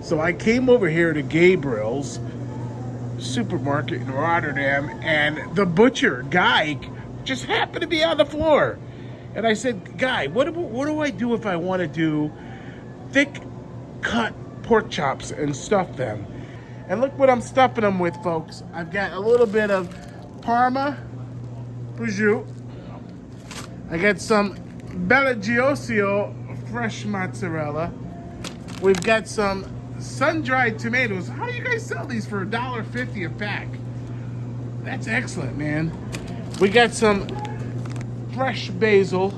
So I came over here to Gabriel's supermarket in Rotterdam, and the butcher guy just happened to be on the floor. And I said, "Guy, what do I do if I want to do thick cut pork chops and stuff them?" And look what I'm stuffing them with, folks. I've got a little bit of Parma prosciutto. I got some Bella fresh mozzarella. We've got some sun-dried tomatoes. How do you guys sell these for $1.50 a pack? That's excellent, man. We got some fresh basil,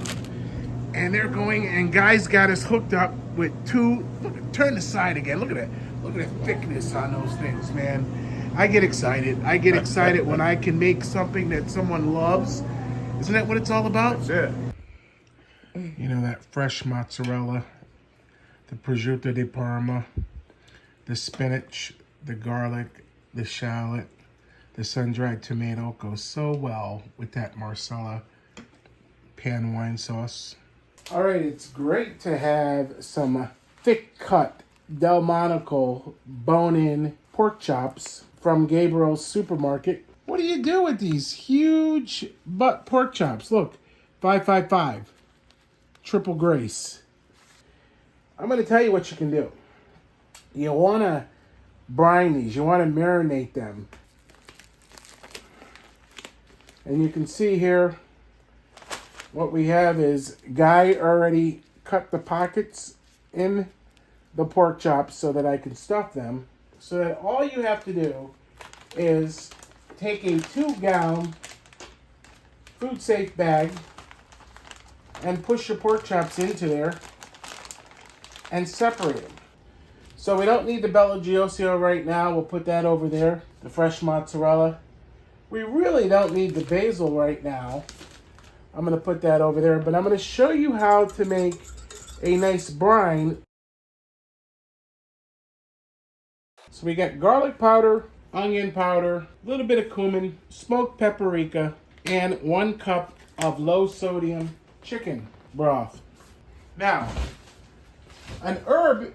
and they're going, and guys got us hooked up with two. Look, turn the side again. Look at that. Look at the thickness on those things, man. I get excited. I get excited when I can make something that someone loves. Isn't that what it's all about? That's it. You know, that fresh mozzarella, the prosciutto di Parma, the spinach, the garlic, the shallot, the sun-dried tomato goes so well with that Marsala pan wine sauce. All right, it's great to have some thick-cut Delmonico bone-in pork chops from Gabriel's supermarket. What do you do with these huge butt pork chops? Look, 555, triple grace. I'm going to tell you what you can do. You want to brine these. You want to marinate them. And you can see here what we have is Guy already cut the pockets in the pork chops so that I can stuff them. So that all you have to do is take a 2-gallon food safe bag and push your pork chops into there and separate them. So we don't need the Bella Giocio right now. We'll put that over there. The fresh mozzarella. We really don't need the basil right now. I'm going to put that over there. But I'm going to show you how to make a nice brine. So we got garlic powder, onion powder, a little bit of cumin, smoked paprika, and 1 cup of low sodium chicken broth. Now, an herb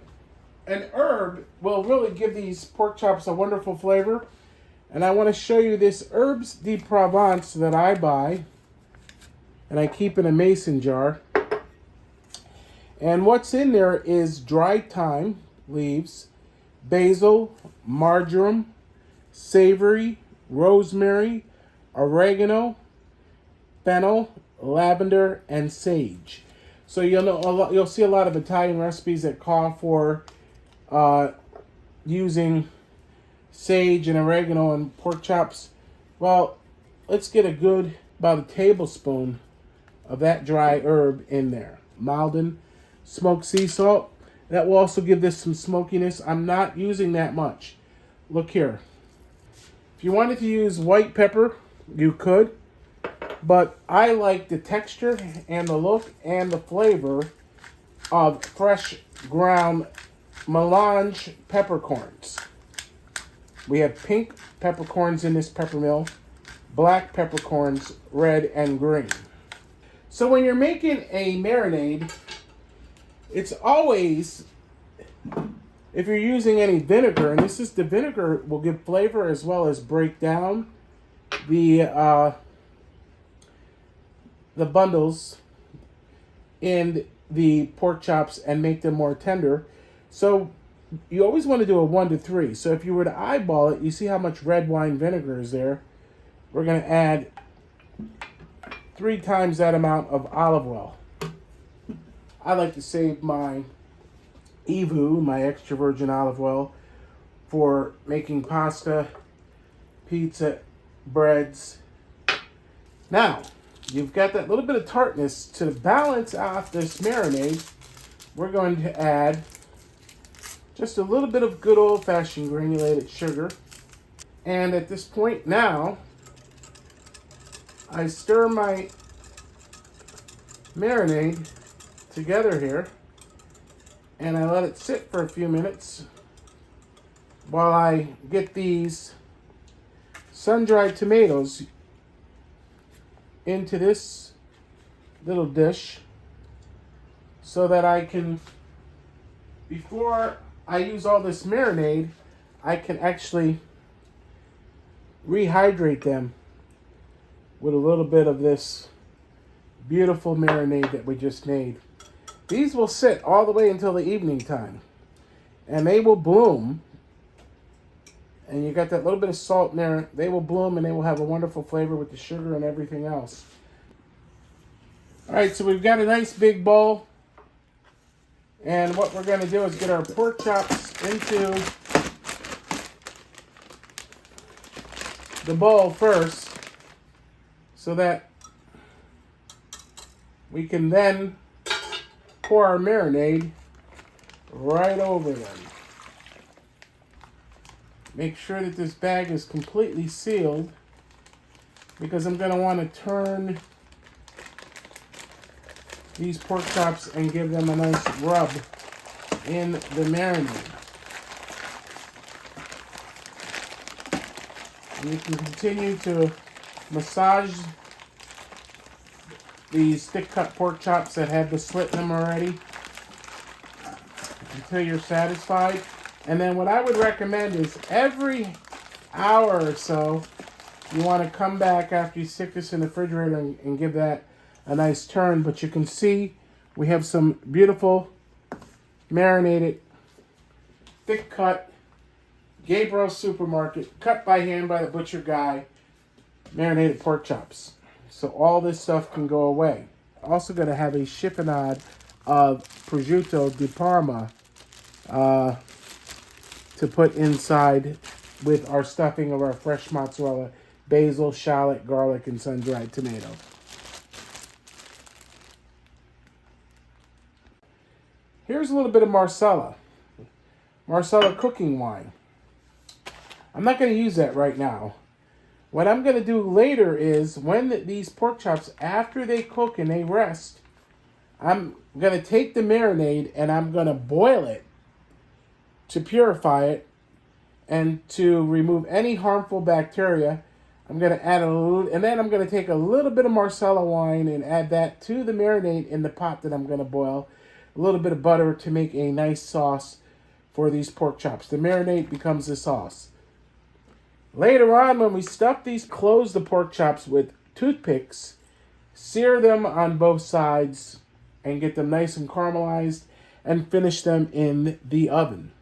will really give these pork chops a wonderful flavor. And I want to show you this herbs de Provence that I buy. And I keep in a mason jar. And what's in there is dried thyme leaves, basil, marjoram, savory, rosemary, oregano, fennel, lavender, and sage. So you'll see a lot of Italian recipes that call for using sage and oregano and pork chops. Well, let's get about a tablespoon of that dry herb in there. Malden smoked sea salt. That will also give this some smokiness. I'm not using that much. Look here. If you wanted to use white pepper, you could. But I like the texture and the look and the flavor of fresh ground melange peppercorns. We have pink peppercorns in this pepper mill, black peppercorns, red and green. So when you're making a marinade, it's always, if you're using any vinegar, and this is the vinegar will give flavor as well as break down the bundles in the pork chops and make them more tender. So you always want to do a 1 to 3. So if you were to eyeball it, you see how much red wine vinegar is there. We're going to add 3 times that amount of olive oil. I like to save my EVU, my extra virgin olive oil, for making pasta, pizza, breads. Now, you've got that little bit of tartness. To balance out this marinade, we're going to add just a little bit of good old-fashioned granulated sugar. And at this point now, I stir my marinade together here, and I let it sit for a few minutes while I get these sun-dried tomatoes into this little dish so that I can, before I use all this marinade, I can actually rehydrate them with a little bit of this beautiful marinade that we just made. These will sit all the way until the evening time, and they will bloom. And you got that little bit of salt in there. They will bloom, and they will have a wonderful flavor with the sugar and everything else. All right, so we've got a nice big bowl. And what we're going to do is get our pork chops into the bowl first, so that we can then pour our marinade right over them. Make sure that this bag is completely sealed, because I'm going to want to turn these pork chops and give them a nice rub in the marinade. And you can continue to massage these thick cut pork chops that have the slit in them already until you're satisfied. And then what I would recommend is every hour or so, you want to come back after you stick this in the refrigerator and give that a nice turn. But you can see we have some beautiful marinated, thick cut, Gabriel supermarket, cut by hand by the butcher guy, marinated pork chops. So all this stuff can go away. Also going to have a chiffonade of prosciutto di Parma to put inside with our stuffing of our fresh mozzarella, basil, shallot, garlic, and sun-dried tomato. Here's a little bit of Marsala cooking wine. I'm not going to use that right now. What I'm going to do later is, when these pork chops, after they cook and they rest, I'm going to take the marinade and I'm going to boil it to purify it and to remove any harmful bacteria. I'm going to add a little, and then I'm going to take a little bit of Marsala wine and add that to the marinade in the pot that I'm going to boil. A little bit of butter to make a nice sauce for these pork chops. The marinade becomes the sauce. Later on, when we stuff these, close the pork chops with toothpicks, sear them on both sides, and get them nice and caramelized, and finish them in the oven.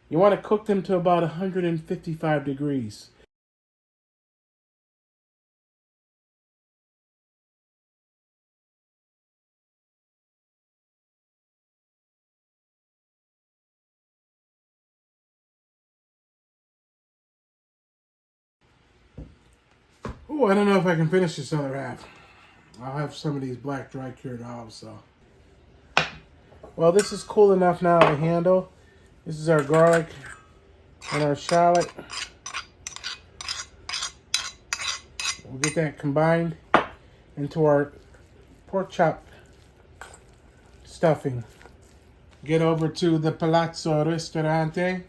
You want to cook them to about 155 degrees. Oh, I don't know if I can finish this other half. I'll have some of these black dry cured olives, so. Well, this is cool enough now to handle. This is our garlic and our shallot. We'll get that combined into our pork chop stuffing. Get over to the Palazzo Ristorante.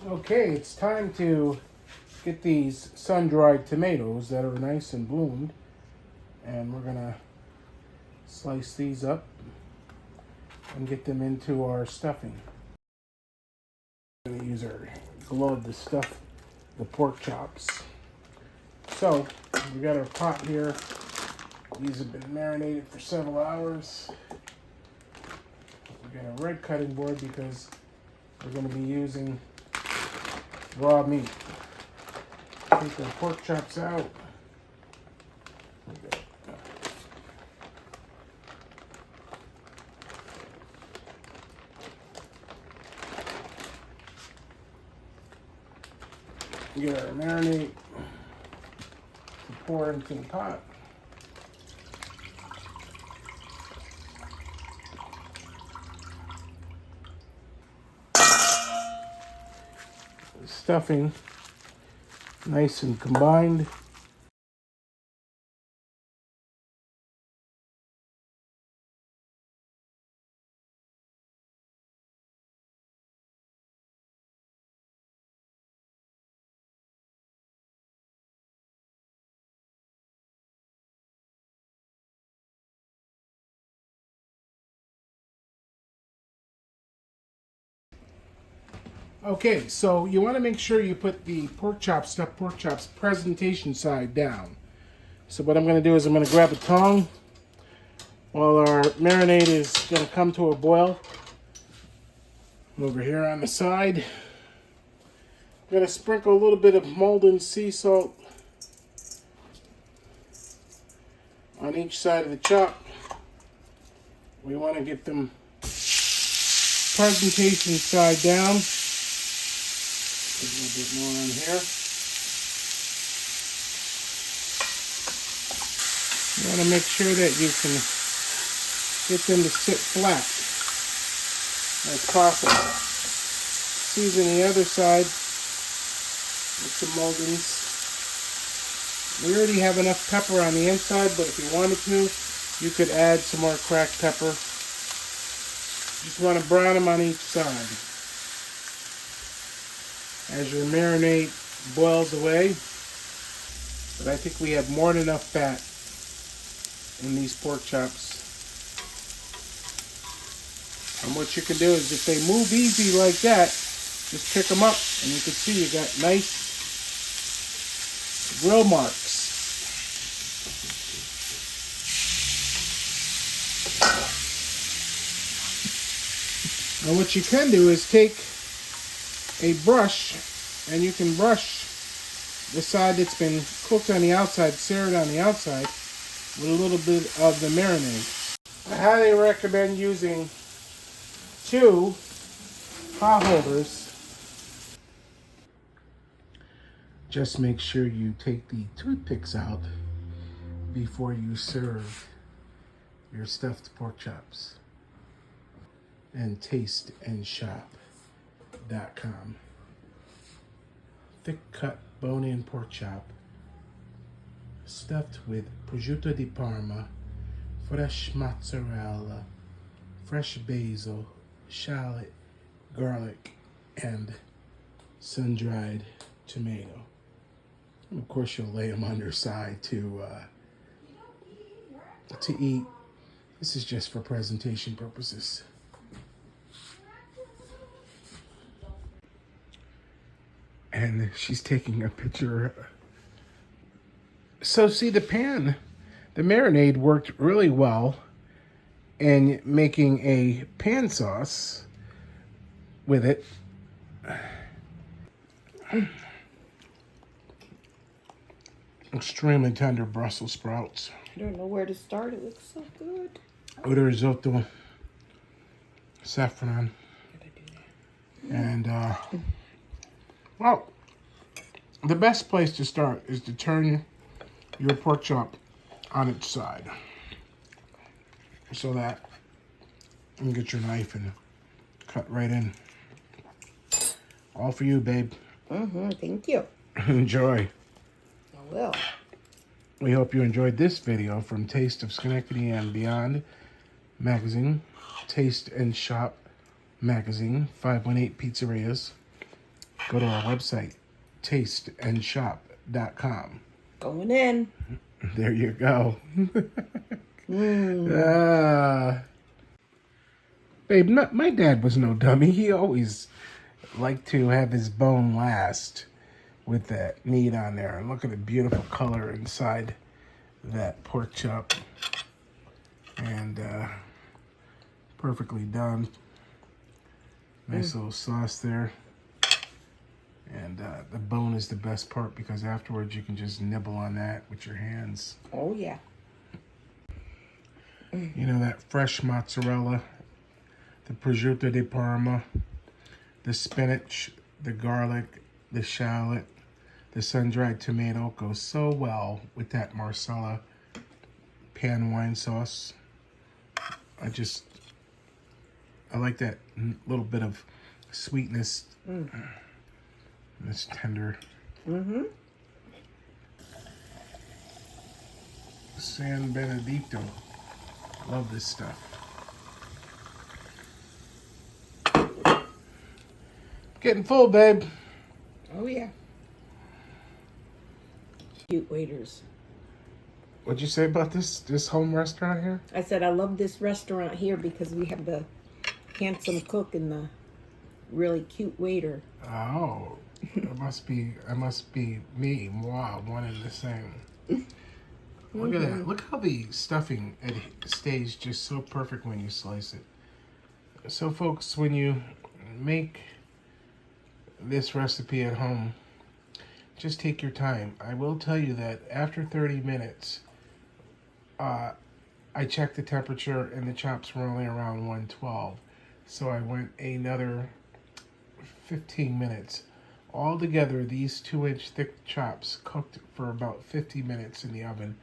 Okay, it's time to get these sun-dried tomatoes that are nice and bloomed. And we're gonna slice these up and get them into our stuffing. We're gonna use our glove to stuff the pork chops. So, we got our pot here. These have been marinated for several hours. We got a red cutting board because we're going to be using raw meat. Take our pork chops out. We get our marinade to pour into the pot. Stuffing nice and combined. Okay, so you want to make sure you put the stuffed pork chops presentation side down. So what I'm going to do is I'm going to grab a tong while our marinade is going to come to a boil. Over here on the side, I'm going to sprinkle a little bit of Maldon sea salt on each side of the chop. We want to get them presentation side down. Put a little bit more on here. You want to make sure that you can get them to sit flat as possible. Season the other side with some Maldons. We already have enough pepper on the inside, but if you wanted to, you could add some more cracked pepper. Just want to brown them on each side. As your marinade boils away, but I think we have more than enough fat in these pork chops. And what you can do is if they move easy like that, just pick them up and you can see you got nice grill marks. And what you can do is take a brush and you can brush the side that's been cooked on the outside, seared on the outside, with a little bit of the marinade. I highly recommend using 2 pot holders. Just make sure you take the toothpicks out before you serve your stuffed pork chops. And tasteandshopusa.com. Thick cut bone-in pork chop stuffed with prosciutto di Parma, fresh mozzarella, fresh basil, shallot, garlic, and sun-dried tomato. And of course, you'll lay them underside to eat. This is just for presentation purposes. And she's taking a picture. So see, the marinade worked really well in making a pan sauce with it. Extremely tender Brussels sprouts. I don't know where to start. It looks so good. With a risotto, saffron, and well, the best place to start is to turn your pork chop on its side, so that you can get your knife and cut right in. All for you, babe. Thank you. Enjoy. I will. We hope you enjoyed this video from Taste of Schenectady and Beyond magazine, Taste and Shop magazine, 518 Pizzerias. Go to our website, tasteandshopusa.com. Going in. There you go. Babe, my dad was no dummy. He always liked to have his bone last with that meat on there. And look at the beautiful color inside that pork chop. And perfectly done. Nice little sauce there. And the bone is the best part because afterwards you can just nibble on that with your hands. Oh, yeah. You know, that fresh mozzarella, the prosciutto di Parma, the spinach, the garlic, the shallot, the sun-dried tomato goes so well with that Marsala pan wine sauce. I like that little bit of sweetness. It's tender. San Benedito. Love this stuff. Getting full, babe. Oh, yeah. Cute waiters. What'd you say about this home restaurant here? I said I love this restaurant here because we have the handsome cook and the really cute waiter. Oh, I must be me. Wow, one and the same. Look at that. Look how the stuffing stays just so perfect when you slice it. So, folks, when you make this recipe at home, just take your time. I will tell you that after 30 minutes, I checked the temperature and the chops were only around 112. So I went another 15 minutes. Altogether, these 2-inch thick chops cooked for about 50 minutes in the oven.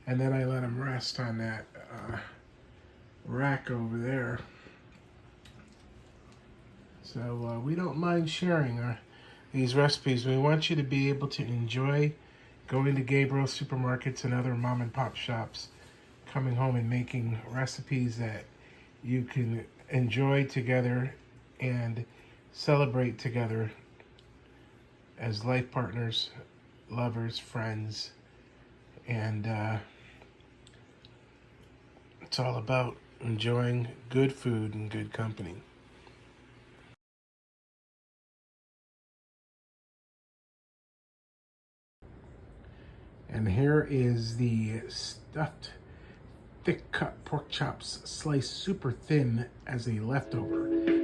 And then I let them rest on that rack over there. So we don't mind sharing these recipes. We want you to be able to enjoy going to Gabriel supermarkets and other mom and pop shops, coming home and making recipes that you can enjoy together and celebrate together as life partners, lovers, friends, and it's all about enjoying good food and good company. And here is the stuffed thick cut pork chops sliced super thin as a leftover.